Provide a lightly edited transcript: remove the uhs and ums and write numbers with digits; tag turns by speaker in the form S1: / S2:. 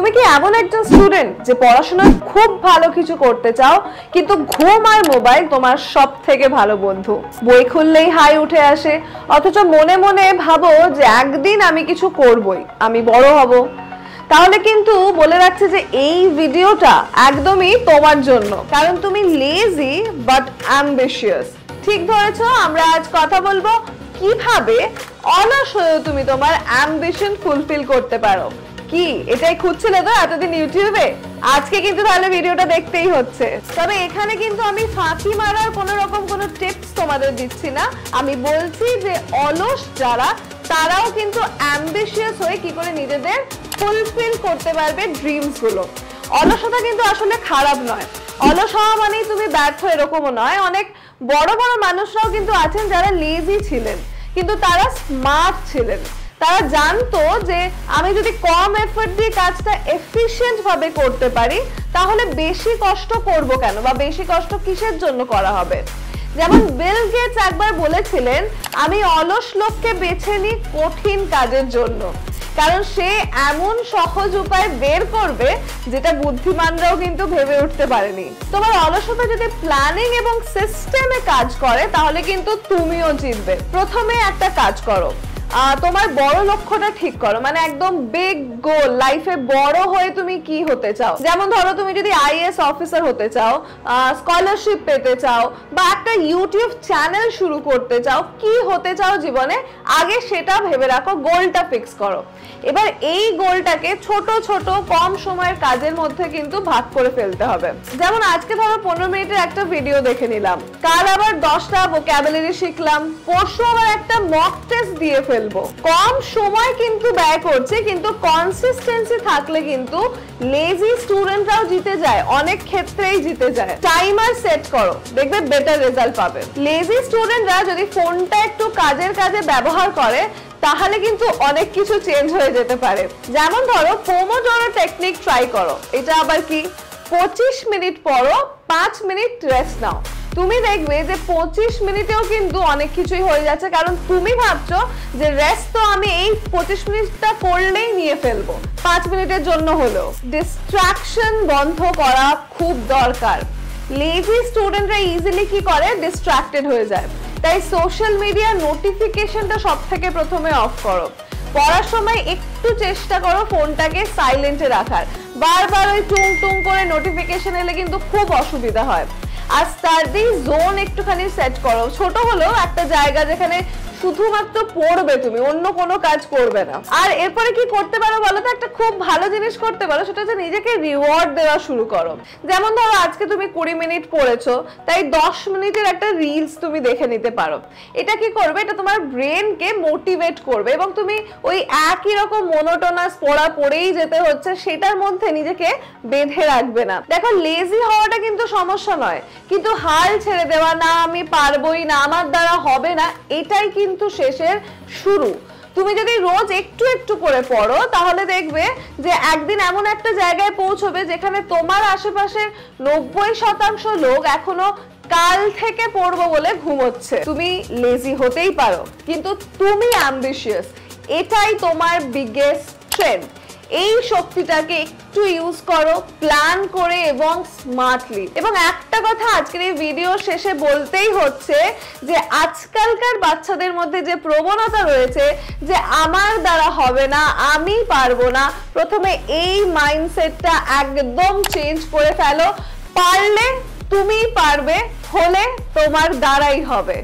S1: তুমি কি এমন একজন স্টুডেন্ট যে পড়াশোনায় খুব ভালো কিছু করতে চাও কিন্তু ঘুম আর মোবাইল তোমার সবথেকে ভালো বন্ধু? বই খুললেই হাই উঠে আসে, অথচ মনে মনে ভাবো যে একদিন আমি কিছু করবই, আমি বড় হব। তাহলে কিন্তু বলে রাখছে যে এই ভিডিওটা একদমই তোমার জন্য, কারণ তুমি লেজি বাট অ্যাম্বিশিয়াস। ঠিক ধরেছো, আমরা আজ কথা বলবো কিভাবে অলস হয়েও তুমি তোমার অ্যাম্বিশন ফুলফিল করতে পারো। কি এটাই খুঁজছিলে তো এতদিন ইউটিউবে? আজকে কিন্তু তাহলে ভিডিওটা দেখতেই হচ্ছে। তবে এখানে কিন্তু আমি ফাঁকি মারার কোনো রকম কোনো টিপস তোমাদের দিচ্ছি না। আমি বলছি যে অলস যারা, তারাও কিন্তু অ্যাম্বিশিয়াস হয়ে কি করে নিজেদের ফুলফিল করতে পারবে ড্রিমস গুলো। অলসতা কিন্তু আসলে খারাপ নয়, অলস হওয়া মানেই তুমি ব্যর্থ এরকমও নয়। অনেক বড় বড় মানুষরাও কিন্তু আছেন যারা লেজি ছিলেন, কিন্তু তারা স্মার্ট ছিলেন। তারা জানতো যে আমি যদি কম এফর্ট দিয়ে কাজটা এফিশিয়েন্ট ভাবে করতে পারি তাহলে বেশি কষ্ট করব কেন, বা বেশি কষ্ট কিসের জন্য করা হবে। যেমন বিল গেটস একবার বলেছিলেন, আমি অলস লোককে বেছে নিই কঠিন কাজের জন্য, কারণ সে এমন সহজ উপায় বের করবে যেটা বুদ্ধিমানরাও কিন্তু ভেবে উঠতে পারেনি। তোমার অলসতা যদি প্ল্যানিং এবং সিস্টেমে কাজ করে তাহলে কিন্তু তুমিও জিতবে। প্রথমে একটা কাজ করো, তোমার বড় লক্ষ্যটা ঠিক করো, মানে একদম বিগ গোল। লাইফে বড় হয়ে তুমি কি হতে চাও? যেমন ধরো তুমি যদি আইএএস অফিসার হতে চাও, স্কলারশিপ পেতে চাও, বা একটা ইউটিউব চ্যানেল শুরু করতে চাও, কি হতে চাও জীবনে, আগে সেটা ভেবে রাখো, গোলটা ফিক্স করো। এবার এই গোলটাকে ছোট ছোট কম সময়ের কাজের মধ্যে কিন্তু ভাগ করে ফেলতে হবে। যেমন আজকে ধরো 15 মিনিটের একটা ভিডিও দেখে নিলাম, কাল আবার 10টা ভোকাবুলারি শিখলাম, পরশু আবার একটা মক টেস্ট দিয়ে ফেলবো। কম সময় কিন্তু ব্যয় করছে, কিন্তু কনসিস্টেন্সি থাকলে কিন্তু লেজি স্টুডেন্টরাও জিতে যায়, অনেক ক্ষেত্রেই জিতে যায়। টাইমার সেট করো, দেখবে বেটার রেজাল্ট পাবে। লেজি স্টুডেন্টরা যদি ফোনটা একটু কাজের কাজে ব্যবহার করে তাহলে কিন্তু অনেক কিছু চেঞ্জ হয়ে যেতে পারে। যেমন ধরো পোমোডোরো টেকনিক ট্রাই করো। এটা আবার কি? 25 মিনিট পড়ো, 5 মিনিট রেস্ট নাও। তুমি দেখবে যে 25 মিনিটেও কিন্তু অনেক কিছুই হয়ে যাচ্ছে, কারণ তুমি ভাবছো যে রেস্ট তো আমি এই 25 মিনিটটা করলেই নিয়ে ফেলবো, 5 মিনিটের জন্য হলো। ডিস্ট্রাকশন বন্ধ করা খুব দরকার। লেজি স্টুডেন্টরা ইজিলি কি করে, ডিস্ট্রাক্টেড হয়ে যায়। তাই সোশ্যাল মিডিয়া নোটিফিকেশনটা সবথেকে প্রথমে অফ করো। পড়ার সময় একটু চেষ্টা করো ফোনটাকে সাইলেন্টে রাখার। বারবার ওই টুং টুং করে নোটিফিকেশন এলে কিন্তু খুব অসুবিধা হয়। আর স্টাডি জোন একটুখানি সেট করো, ছোট হলেও একটা জায়গা যেখানে শুধুমাত্র পড়বে, তুমি অন্য কোনো কাজ করবে না। আর এরপরে কি করতে পারো বলো তো? একটা খুব ভালো জিনিস করতে পারো, সেটা হচ্ছে নিজেকে রিওয়ার্ড দেওয়া শুরু করো। যেমন ধরো আজকে তুমি 20 মিনিট পড়েছো, তাই 10 মিনিটের একটা রিলস তুমি দেখে নিতে পারো। এটা কি করবে, এটা তোমার ব্রেনকে মোটিভেট করবে, এবং তুমি ওই একই রকম মোনোটোনাস পড়া পড়েই যেতে হচ্ছে সেটার মধ্যে নিজেকে বেঁধে রাখবে না। দেখো, লেজি হওয়াটা কিন্তু সমস্যা নয়, কিন্তু হাল ছেড়ে দেওয়া, না আমি পারবোই না, আমার দ্বারা হবে না, এটাই কিন্তু শেষের শুরু। তুমি যদি রোজ একটু একটু করে পড়ো তাহলে দেখবে যে একদিন এমন একটা জায়গায় পৌঁছবে যেখানে তোমার আশেপাশের 90% লোক এখনো কাল থেকে পড়বো বলে ঘুমোচ্ছে। তুমি লেজি হতেই পারো, কিন্তু তুমি অ্যাম্বিশিয়াস, এটাই তোমার বিগেস্ট স্ট্রেংথ। এই শক্তিটাকে একটু ইউজ করো, প্ল্যান করে এবং স্মার্টলি। এবং একটা কথা আজকের এই ভিডিও শেষে বলতেই হচ্ছে যে আজকালকার বাচ্চাদের মধ্যে যে প্রবণতা রয়েছে যে আমার দ্বারা হবে না, আমি পারবো না, প্রথমে এই মাইন্ডসেটটা একদম চেঞ্জ করে ফেলো। পারলে তুমি পারবে, হলে তোমার দ্বারাই হবে।